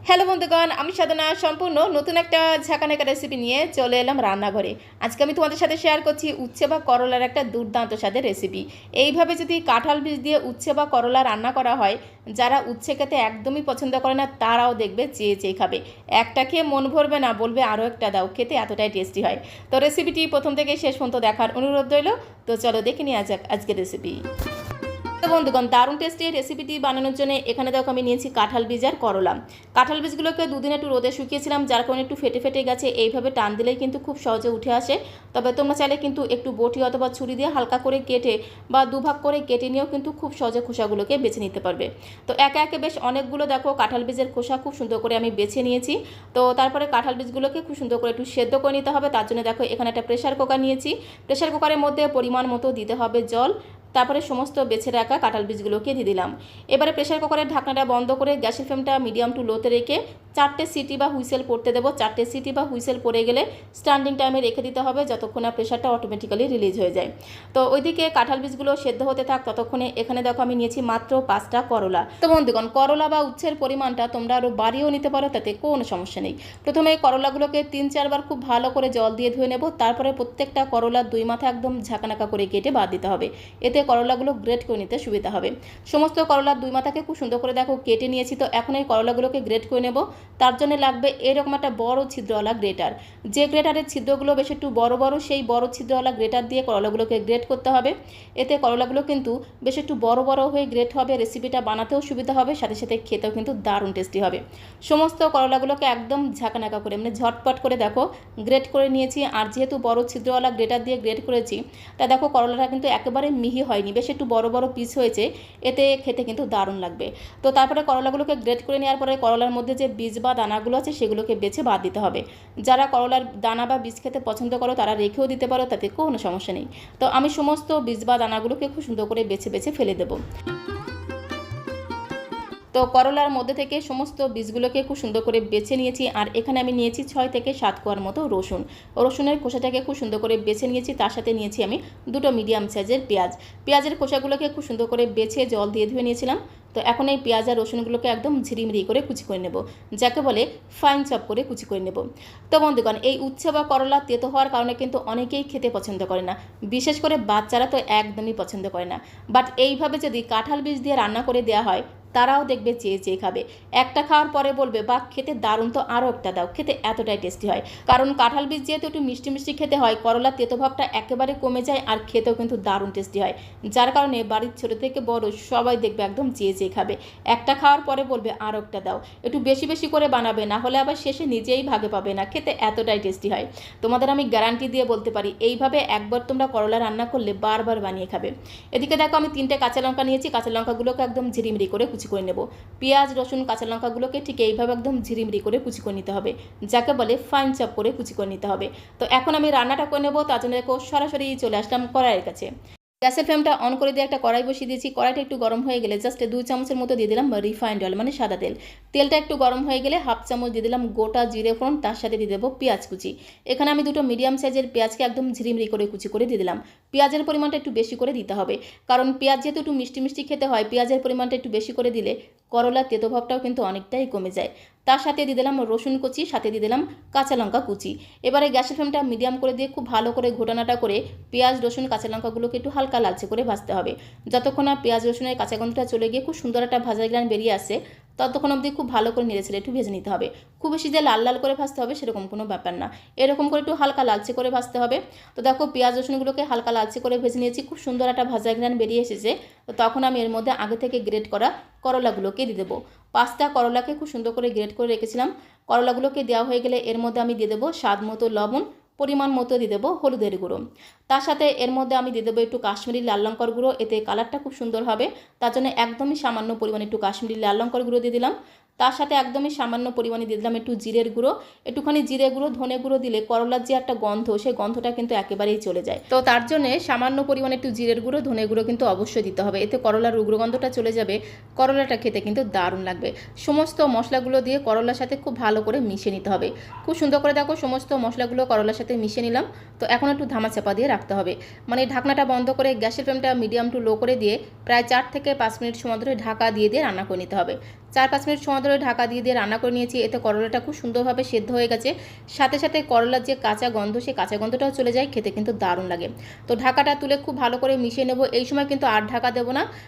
Hello বন্ধুগণ, আমি সাধনা সম্পূর্ণ নতুন একটা ঝাঁকানাকা রেসিপি নিয়ে চলে এলাম রান্নাঘরে। আজকে আমি তোমাদের সাথে শেয়ার করছি উচ্ছে বা করলার একটা দুর্দান্ত স্বাদের রেসিপি। এইভাবে যদি কাঁঠাল বীজ দিয়ে উচ্ছে বা করলা রান্না করা হয়, যারা উচ্ছে খেতে একদমই পছন্দ করে না তারাও দেখবে চেয়ে চেয়ে খাবে। একটা খেয়ে মন ভরবে না, বলবে আরও একটা দাও, খেতে এতটাই টেস্টি হয়। তো রেসিপিটি প্রথম থেকে শেষ পর্যন্ত দেখার অনুরোধ রইল। তো চলো দেখে নিয়ে যাক আজকের রেসিপি। তো বন্ধুগণ, দারুণ টেস্টি রেসিপিটি বানানোর জন্য এখানে দেখো আমি নিয়েছি কাঁঠাল বীজ আর করলা। কাঁঠাল বীজগুলোকে দুদিন একটু রোদে শুকিয়েছিলাম, যার কারণে একটু ফেটে ফেটে গেছে। এইভাবে টান দিলেই কিন্তু খুব সহজে উঠে আসে। তবে তোমরা চাইলে কিন্তু একটু বটি অথবা ছুরি দিয়ে হালকা করে কেটে বা দুভাগ করে কেটে নিয়েও কিন্তু খুব সহজে খোসাগুলোকে বেছে নিতে পারবে। তো একে একে বেশ অনেকগুলো দেখো কাঁঠাল বীজের খোসা খুব সুন্দর করে আমি বেছে নিয়েছি। তো তারপরে কাঁঠাল বীজগুলোকে খুব সুন্দর করে একটু সেদ্ধ করে নিতে হবে। তার জন্য দেখো এখানে একটা প্রেশার কুকার নিয়েছি। প্রেশার কুকারের মধ্যে পরিমাণ মতো দিতে হবে জল। তারপরে সমস্ত বেছে রাখা কাঁঠাল বীজগুলোকে দিয়ে দিলাম। এবারে প্রেশার কুকারের ঢাকনাটা বন্ধ করে গ্যাসের ফ্লেমটা মিডিয়াম টু লোতে রেখে 4টে সিটি বা হুইসেল পড়তে দেবো। 4টে সিটি বা হুইসেল পড়ে গেলে স্ট্যান্ডিং টাইমে রেখে দিতে হবে, যতক্ষণ না প্রেশারটা অটোমেটিক্যালি রিলিজ হয়ে যায়। তো ওইদিকে কাঁঠাল বীজগুলো সেদ্ধ হতে থাক, ততক্ষণে এখানে দেখো আমি নিয়েছি মাত্র 5টা করলা। তো বন্ধুগণ, করলা বা উচ্ছের পরিমাণটা তোমরা আরও বাড়িয়েও নিতে পারো, তাতে কোনো সমস্যা নেই। প্রথমে করলাগুলোকে 3-4 বার খুব ভালো করে জল দিয়ে ধুয়ে নেব। তারপরে প্রত্যেকটা করলার দুই মাথা একদম ঝাঁকানাকা করে কেটে বাদ দিতে হবে, এতে করলাগুলো গ্রেট করে নিতে সুবিধা হবে। সমস্ত করলার দুই মাথাকে খুব সুন্দর করে দেখো কেটে নিয়েছি। তো এখন এই করলাগুলোকে গ্রেট করে নেব। তার জন্য লাগবে এরকম একটা বড় ছিদ্রওয়ালা গ্রেটার। যে গ্রেটারের ছিদ্রগুলো বেশ একটু বড় বড়, সেই বড় ছিদ্রওয়ালা গ্রেটার দিয়ে করলাগুলোকে গ্রেট করতে হবে। এতে করলাগুলো কিন্তু বেশ একটু বড় বড় হয়ে গ্রেট হবে, রেসিপিটা বানাতেও সুবিধা হবে, সাথে সাথে খেতেও কিন্তু দারুণ টেস্টি হবে। সমস্ত করলাগুলোকে একদম ঝাঁকানাকা করে মানে ঝটপট করে দেখো গ্রেট করে নিয়েছি। আর যেহেতু বড় ছিদ্রওয়ালা গ্রেটার দিয়ে গ্রেট করেছি, তাই দেখো করলাটা কিন্তু একেবারে মিহি হয়নি, বেশ একটু বড় বড় পিস হয়েছে, এতে খেতে কিন্তু দারুণ লাগবে। তো তারপরে করলাগুলোকে গ্রেট করে নেওয়ার পরে করলার মধ্যে যে বীজ বা দানাগুলো আছে সেগুলোকে বেছে বাদ দিতে হবে। যারা করলার দানা বা বীজ খেতে পছন্দ করো তারা রেখেও দিতে পারো, তাতে কোনো সমস্যা নেই। তো আমি সমস্ত বীজ বা দানাগুলোকে খুব সুন্দর করে বেছে বেছে ফেলে দেবো। তো করলার মধ্যে থেকে সমস্ত বীজগুলোকে খুব সুন্দর করে বেছে নিয়েছি। আর এখানে আমি নিয়েছি 6 থেকে 7 কোয়ার মতো রসুন। রসুনের খোসাটাকে খুব সুন্দর করে বেছে নিয়েছি। তার সাথে নিয়েছি আমি 2টো মিডিয়াম সাইজের পেঁয়াজ। পেঁয়াজের খোসাগুলোকে খুব সুন্দর করে বেছে জল দিয়ে ধুয়ে নিয়েছিলাম। তো এখন এই পেঁয়াজ আর রসুনগুলোকে একদম ঝিরিমিরি করে কুচি করে নেব, যাকে বলে ফাইন চপ করে কুচি করে নেব। তো বন্ধুগণ, এই উচ্ছে বা করলা তেতো হওয়ার কারণে কিন্তু অনেকেই খেতে পছন্দ করে না, বিশেষ করে বাচ্চারা তো একদমই পছন্দ করে না। বাট এইভাবে যদি কাঁঠাল বীজ দিয়ে রান্না করে দেওয়া হয়, তারাও দেখবে চেয়ে চেয়ে খাবে। একটা খাওয়ার পরে বলবে বাহ খেতে দারুণ, তো আরও একটা দাও, খেতে এতটাই টেস্টি হয়। কারণ কাঁঠাল বীজ যেহেতু একটু মিষ্টি মিষ্টি খেতে হয়, করলার তেতো ভাবটা একেবারে কমে যায় আর খেতেও কিন্তু দারুণ টেস্টি হয়। যার কারণে বাড়ির ছোটো থেকে বড় সবাই দেখবে একদম চেয়ে চেয়ে খাবে। একটা খাওয়ার পরে বলবে আরও একটা দাও। একটু বেশি বেশি করে বানাবে, না হলে আবার শেষে নিজেই ভাগে পাবে না, খেতে এতটাই টেস্টি হয়। তোমাদের আমি গ্যারান্টি দিয়ে বলতে পারি, এইভাবে একবার তোমরা করলা রান্না করলে বারবার বানিয়ে খাবে। এদিকে দেখো আমি 3টে কাঁচা লঙ্কা নিয়েছি। কাঁচা লঙ্কাগুলোকে একদম ঝিরিমিরি করে কুচি করে নেব। পেঁয়াজ রসুন কাঁচা লঙ্কাগুলোকে ঠিক এইভাবে একদম ঝিরিমিরি করে কুচি করে নিতে হবে, যাকে বলে ফাইন চপ করে কুচি করে নিতে হবে। তো এখন আমি রান্নাটা করে নেব। তার জন্য দেখো সরাসরি চলে আসলাম কড়াইয়ের কাছে। গ্যাসের ফ্লেমটা অন করে দিয়ে একটা কড়াই বসিয়ে দিয়েছি। কড়াইটা একটু গরম হয়ে গেলে জাস্ট 2 চামচের মতো দিয়ে দিলাম রিফাইন্ড অয়েল মানে সাদা তেল। তেলটা একটু গরম হয়ে গেলে 1/2 চামচ দিয়ে দিলাম গোটা জিরে ফোড়ন, তার সাথে দিয়ে দেবো পেঁয়াজ কুচি। এখানে আমি 2টো মিডিয়াম সাইজের পেঁয়াজকে একদম ঝিরিমিরি করে কুচি করে দিয়ে দিলাম। পেঁয়াজের পরিমাণটা একটু বেশি করে দিতে হবে, কারণ পেঁয়াজ যেহেতু একটু মিষ্টি মিষ্টি খেতে হয়, পেঁয়াজের পরিমাণটা একটু বেশি করে দিলে করলার তেতো ভাবটাও কিন্তু অনেকটাই কমে যায়। তার সাথে দিয়ে দিলাম রসুন কুচি, সাথে দিয়ে দিলাম কাঁচা লঙ্কা কুচি। এবারে গ্যাসের ফ্লেমটা মিডিয়াম করে দিয়ে খুব ভালো করে ঘোটানাটা করে পেঁয়াজ রসুন কাঁচা লঙ্কাগুলোকে একটু হালকা লালচে করে ভাজতে হবে। যতক্ষণ না পেঁয়াজ রসুনের কাঁচা গন্ধটা চলে গিয়ে খুব সুন্দর একটা ভাজা গ্রান বেরিয়ে আসে, ততক্ষণ অবধি খুব ভালো করে নেড়েচেড়ে একটু ভেজে নিতে হবে। খুব বেশি যে লাল লাল করে ভাজতে হবে সেরকম কোনো ব্যাপার না, এরকম করে একটু হালকা লালচে করে ভাজতে হবে। তো দেখো পেঁয়াজ রসুনগুলোকে হালকা লালচে করে ভেজে নিয়েছি, খুব সুন্দর একটা ভাজা গ্রান বেরিয়ে এসেছে। তো তখন আমি এর মধ্যে আগে থেকে গ্রেট করা করলাগুলোকে দিয়ে দেবো। 5টা করলাকে খুব সুন্দর করে গ্রেট করে রেখেছিলাম। করলাগুলোকে দেওয়া হয়ে গেলে এর মধ্যে আমি দিয়ে দেবো স্বাদ মতো লবণ, পরিমাণ মতো দিয়ে দেবো হলুদের গুঁড়ো। তার সাথে এর মধ্যে আমি দিয়ে দেবো একটু কাশ্মীরি লাল লঙ্কার গুঁড়ো, এতে কালারটা খুব সুন্দর হবে। তার জন্য একদমই সামান্য পরিমাণে একটু কাশ্মীরি লাল লঙ্কার গুঁড়ো দিয়ে দিলাম। তার সাথে একদমই সামান্য পরিমাণে দিয়ে দিলাম একটু জিরের গুঁড়ো। একটুখানি জিরে গুঁড়ো ধনে গুঁড়ো দিলে করলার যে একটা গন্ধ, সেই গন্ধটা কিন্তু একেবারেই চলে যায়। তো তার জন্য সামান্য পরিমাণে একটু জিরের গুঁড়ো ধনে গুঁড়ো কিন্তু অবশ্যই দিতে হবে, এতে করলার উগ্র গন্ধটা চলে যাবে, করলাটা খেতে কিন্তু দারুণ লাগবে। সমস্ত মশলাগুলো দিয়ে করলার সাথে খুব ভালো করে মিশিয়ে নিতে হবে। খুব সুন্দর করে দেখো সমস্ত মশলাগুলো করলার সাথে মিশিয়ে নিলাম। তো এখন একটু ধামাচাপা দিয়ে রাখতে হবে, মানে ঢাকনাটা বন্ধ করে গ্যাসের ফ্লেমটা মিডিয়াম টু লো করে দিয়ে প্রায় 4 থেকে 5 মিনিট সময় ধরে ঢাকা দিয়ে দিয়ে রান্না করে নিতে হবে। 4-5 মিনিট সময় ধরে ঢাকা দিয়ে রান্না করে নিয়েছি। এতে করলাটা খুব সুন্দরভাবে সেদ্ধ হয়ে গেছে। সাথে সাথে করলার যে কাঁচা গন্ধ, সেই কাঁচা গন্ধটাও চলে যায়, খেতে কিন্তু দারুণ লাগে। তো ঢাকাটা তুলে খুব ভালো করে মিশিয়ে নেব। এই সময় কিন্তু আর ঢাকা দেবো না।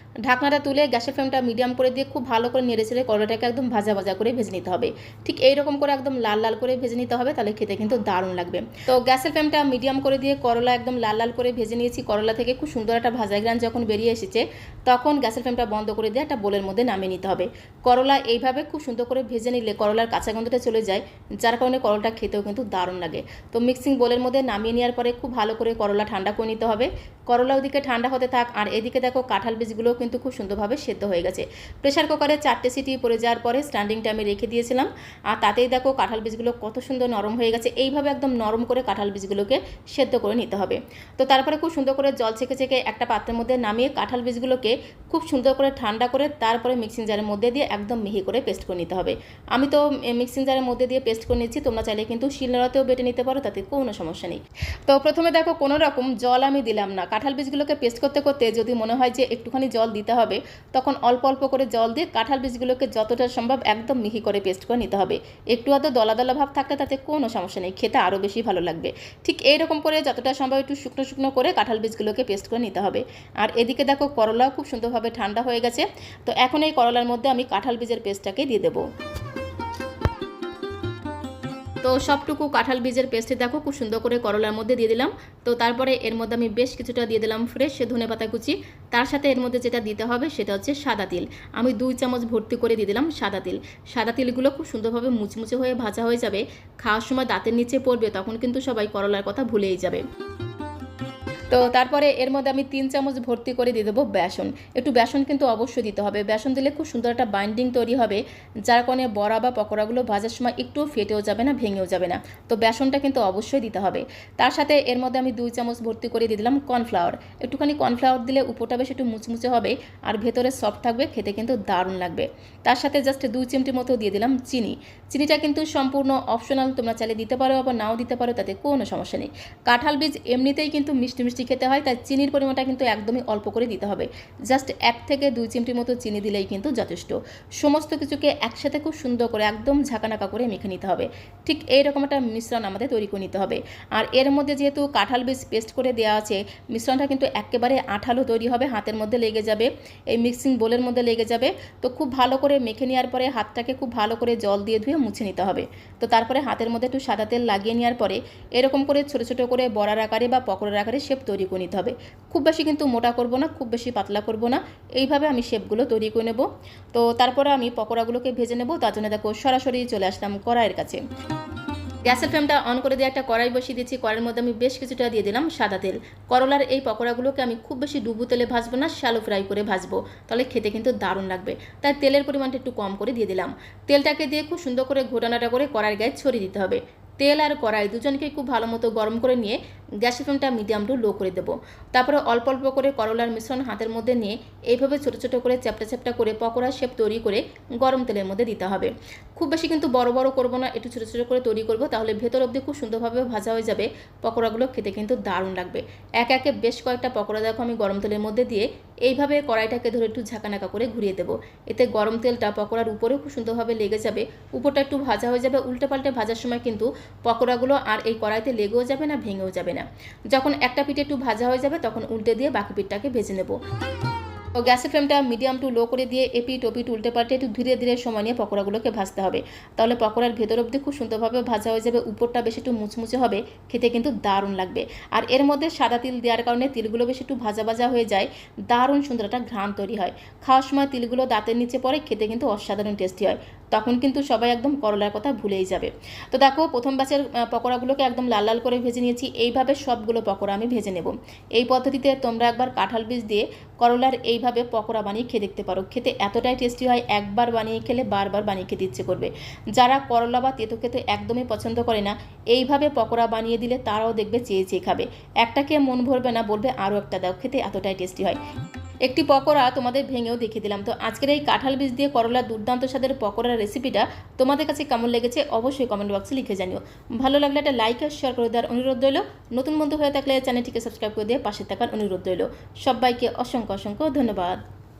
ঢাকনাটা তুলে গ্যাসের ফ্লেমটা মিডিয়াম করে দিয়ে খুব ভালো করে নেড়েচেড়ে করলাটাকে একদম ভাজা ভাজা করে ভেজে নিতে হবে। ঠিক এইরকম করে একদম লাল লাল করে ভেজে নিতে হবে, তাহলে খেতে কিন্তু দারুণ লাগবে। তো গ্যাসের ফ্লেমটা মিডিয়াম করে দিয়ে করলা একদম লাল লাল করে ভেজে নিয়েছি। করলা থেকে খুব সুন্দর একটা ভাজা গ্রান যখন বেরিয়ে এসেছে, তখন গ্যাসের ফ্লেমটা বন্ধ করে দিয়ে একটা বোলের মধ্যে নামিয়ে নিতে হবে। করলা এইভাবে খুব সুন্দর করে ভেজে নিলে করলার কাঁচা গন্ধটা চলে যায়, যার কারণে করলাটা খেতেও কিন্তু দারুণ লাগে। তো মিক্সিং বোলের মধ্যে নামিয়ে নেওয়ার পরে খুব ভালো করে করলা ঠান্ডা করে নিতে হবে। করলা ওদিকে ঠান্ডা হতে থাক, আর এদিকে দেখো কাঁঠাল বীজগুলোও কিন্তু খুব সুন্দরভাবে সেদ্ধ হয়ে গেছে। প্রেশার কুকারে 4টে সিটি পড়ে যাওয়ার পরে স্ট্যান্ডিং টাইমে রেখে দিয়েছিলাম, আর তাতেই দেখো কাঁঠাল বীজগুলো কত সুন্দর নরম হয়ে গেছে। এইভাবে একদম নরম করে কাঁঠাল বীজগুলোকে সেদ্ধ করে নিতে হবে। তো তারপরে খুব সুন্দর করে জল ছেঁকে ছেঁকে একটা পাত্রের মধ্যে নামিয়ে কাঁঠাল বীজগুলোকে খুব সুন্দর করে ঠান্ডা করে তারপরে মিক্সিং জারের মধ্যে দিয়ে একদম মিহি করে পেস্ট করে নিতে হবে। আমি তো মিক্সিং জারের মধ্যে দিয়ে পেস্ট করে নিচ্ছি, তোমরা চাইলে কিন্তু শিলনোড়াতেও বেটে নিতে পারো, তাতে কোনো সমস্যা নেই। তো প্রথমে দেখো কোনো রকম জল আমি দিলাম না। কাঁঠাল বীজগুলোকে পেস্ট করতে করতে যদি মনে হয় যে একটুখানি জল দিতে হবে, তখন অল্প অল্প করে জল দিয়ে কাঁঠাল বীজগুলোকে যতটা সম্ভব একদম মিহি করে পেস্ট করে নিতে হবে। একটু আধো দলা দলা ভাব থাকলে তাতে কোনো সমস্যা নেই, খেতে আরও বেশি ভালো লাগবে। ঠিক এইরকম করে যতটা সম্ভব একটু শুকনো শুকনো করে কাঁঠাল বীজগুলোকে পেস্ট করে নিতে হবে। আর এদিকে দেখো করলাও খুব সুন্দরভাবে ঠান্ডা হয়ে গেছে। তো এখন এই করলার মধ্যে আমি কাঁঠাল বীজের পেস্টটাকে দিয়ে দেবো। তো সবটুকু কাঁঠাল বীজের পেস্টে দেখো খুব সুন্দর করে করলার মধ্যে দিয়ে দিলাম। তো তারপরে এর মধ্যে আমি বেশ কিছুটা দিয়ে দিলাম ফ্রেশ ধনেপাতা কুচি। তার সাথে এর মধ্যে যেটা দিতে হবে সেটা হচ্ছে সাদা তিল। আমি 2 চামচ ভর্তি করে দিয়ে দিলাম সাদা তিল। সাদা তিলগুলো খুব সুন্দরভাবে মুচমুচে হয়ে ভাজা হয়ে যাবে। খাওয়ার সময় দাঁতের নিচে পড়বে, তখন কিন্তু সবাই করলার কথা ভুলেই যাবে। তো তারপরে এর মধ্যে আমি 3 চামচ ভর্তি করে দিয়ে দেবো বেসন। একটু বেসন কিন্তু অবশ্যই দিতে হবে। বেসন দিলে খুব সুন্দর একটা বাইন্ডিং তৈরি হবে, যার কারণে বড়া বা পকোড়াগুলো ভাজার সময় একটু ফেটেও যাবে না, ভেঙেও যাবে না। তো বেসনটা কিন্তু অবশ্যই দিতে হবে। তার সাথে এর মধ্যে আমি 2 চামচ ভর্তি করে দিয়ে দিলাম কর্নফ্লাওয়ার। একটুখানি কর্নফ্লাওয়ার দিলে উপরটা বেশ একটু মুচমুচে হবে, আর ভেতরে সফট থাকবে, খেতে কিন্তু দারুণ লাগবে। তার সাথে জাস্ট 2 চিমটি মতো দিয়ে দিলাম চিনি। চিনিটা কিন্তু সম্পূর্ণ অপশনাল, তোমরা চাইলে দিতে পারো আবার নাও দিতে পারো, তাতে কোনো সমস্যা নেই। কাঁঠাল বীজ এমনিতেই কিন্তু মিষ্টি মিষ্টি খেতে হয়, তাই চিনির পরিমাণটা কিন্তু একদমই অল্প করে দিতে হবে। জাস্ট 1 থেকে 2 চিমটি মতো চিনি দিলেই কিন্তু যথেষ্ট। সমস্ত কিছুকে একসাথে খুব সুন্দর করে একদম ঝাঁকানাকা করে মেখে নিতে হবে। ঠিক এইরকম একটা মিশ্রণ আমাদের তৈরি করে নিতে হবে। আর এর মধ্যে যেহেতু কাঁঠাল বীজ পেস্ট করে দেওয়া আছে, মিশ্রণটা কিন্তু একেবারে আঠালো তৈরি হবে, হাতের মধ্যে লেগে যাবে, এই মিক্সিং বোলের মধ্যে লেগে যাবে। তো খুব ভালো করে মেখে নেওয়ার পরে হাতটাকে খুব ভালো করে জল দিয়ে ধুয়ে মুছে নিতে হবে। তো তারপরে হাতের মধ্যে একটু সাদা তেল লাগিয়ে নেওয়ার পরে এরকম করে ছোটো ছোটো করে বড়ার আকারে বা পকোড়ার আকারে শেপ তৈরি করে নিতে হবে। খুব বেশি কিন্তু মোটা করব না, খুব বেশি পাতলা করব না, এইভাবে আমি শেপগুলো তৈরি করে নেব। তো তারপরে আমি পকোড়াগুলোকে ভেজে নেব। তার জন্য দেখো সরাসরি চলে আসলাম কড়াইয়ের কাছে। গ্যাসের ফ্লেমটা অন করে দিয়ে একটা কড়াই বসিয়ে দিচ্ছি। কড়াইয়ের মধ্যে আমি বেশ কিছুটা দিয়ে দিলাম সাদা তেল। করলার এই পকোড়াগুলোকে আমি খুব বেশি ডুবো তেলে ভাজবো না, শ্যালো ফ্রাই করে ভাজবো, তাহলে খেতে কিন্তু দারুণ লাগবে। তাই তেলের পরিমাণটা একটু কম করে দিয়ে দিলাম। তেলটাকে দিয়ে খুব সুন্দর করে ঘোটানাটা করে কড়াইয়ের গায়ে ছড়িয়ে দিতে হবে। তেল আর কড়াই দুজনকেই খুব ভালো মতো গরম করে নিয়ে গ্যাসের ফ্লেমটা মিডিয়াম টু লো করে দেবো। তারপরে অল্প অল্প করে করলার মিশ্রণ হাতের মধ্যে নিয়ে এইভাবে ছোটো ছোটো করে চ্যাপটা চ্যাপটা করে পকোড়ার শেপ তৈরি করে গরম তেলের মধ্যে দিতে হবে। খুব বেশি কিন্তু বড় বড় করবো না, একটু ছোটো ছোটো করে তৈরি করবো, তাহলে ভেতর অবধি খুব সুন্দরভাবে ভাজা হয়ে যাবে। পকোড়াগুলো খেতে কিন্তু দারুণ লাগবে। একে একে বেশ কয়েকটা পকোড়া দেখো আমি গরম তেলের মধ্যে দিয়ে এইভাবে কড়াইটাকে ধরে একটু ঝাঁকানাকা করে ঘুরিয়ে দেবো। এতে গরম তেলটা পকোড়ার উপরেও খুব সুন্দরভাবে লেগে যাবে, উপরটা একটু ভাজা হয়ে যাবে। উল্টে পাল্টে ভাজার সময় কিন্তু পকোড়াগুলো আর এই কড়াইতে লেগেও যাবে না, ভেঙেও যাবে না। যখন একটা পিঠ একটু ভাজা হয়ে যাবে তখন উল্টে দিয়ে বাকি পিঠটাকে ভেজে নেব। তো গ্যাসের ফ্লেমটা মিডিয়াম টু লো করে দিয়ে এপিট ওপিট উল্টে পাল্টে একটু ধীরে ধীরে সময় নিয়ে পকোড়াগুলোকে ভাজতে হবে। তাহলে পকোড়ার ভেতর অবধি খুব সুন্দরভাবে ভাজা হয়ে যাবে, উপরটা বেশ একটু মুচমুচে হবে, খেতে কিন্তু দারুণ লাগবে। আর এর মধ্যে সাদা তিল দেওয়ার কারণে তিলগুলো বেশ একটু ভাজা ভাজা হয়ে যায়, দারুণ সুন্দর একটা ঘ্রাণ তৈরি হয়। খাওয়ার সময় তিলগুলো দাঁতের নিচে পড়ে, খেতে কিন্তু অসাধারণ টেস্টি হয়। তখন কিন্তু সবাই একদম করলার কথা ভুলেই যাবে। তো দেখো প্রথম ব্যাচের পকোড়াগুলোকে একদম লাল লাল করে ভেজে নিয়েছি। এইভাবে সবগুলো পকোড়া আমি ভেজে নেব। এই পদ্ধতিতে তোমরা একবার কাঁঠাল বীজ দিয়ে করলার এইভাবে পকোড়া বানিয়ে খেয়ে দেখতে পারো, খেতে এতটাই টেস্টি হয়, একবার বানিয়ে খেলে বারবার বানিয়ে খেতে ইচ্ছে করবে। যারা করলা বা তেতো খেতে একদমই পছন্দ করে না, এইভাবে পকোড়া বানিয়ে দিলে তারাও দেখবে চেয়ে চেয়ে খাবে। একটাকে মন ভরবে না, বলবে আরও একটা দাও, খেতে এতটাই টেস্টি হয়। একটি পকোড়া তোমাদের ভেঙেও দেখিয়ে দিলাম। তো আজকের এই কাঁঠাল বীজ দিয়ে করলার দুর্দান্ত স্বাদের পকোড়ার রেসিপিটা তোমাদের কাছে কেমন লেগেছে অবশ্যই কমেন্ট বক্সে লিখে জানিও। ভালো লাগলে একটা লাইক আর শেয়ার করে দেওয়ার অনুরোধ রইল। নতুন বন্ধু হয়ে থাকলে চ্যানেলটিকে সাবস্ক্রাইব করে দিয়ে পাশে থাকার অনুরোধ রইল। সবাইকে অসংখ্য অসংখ্য ধন্যবাদ।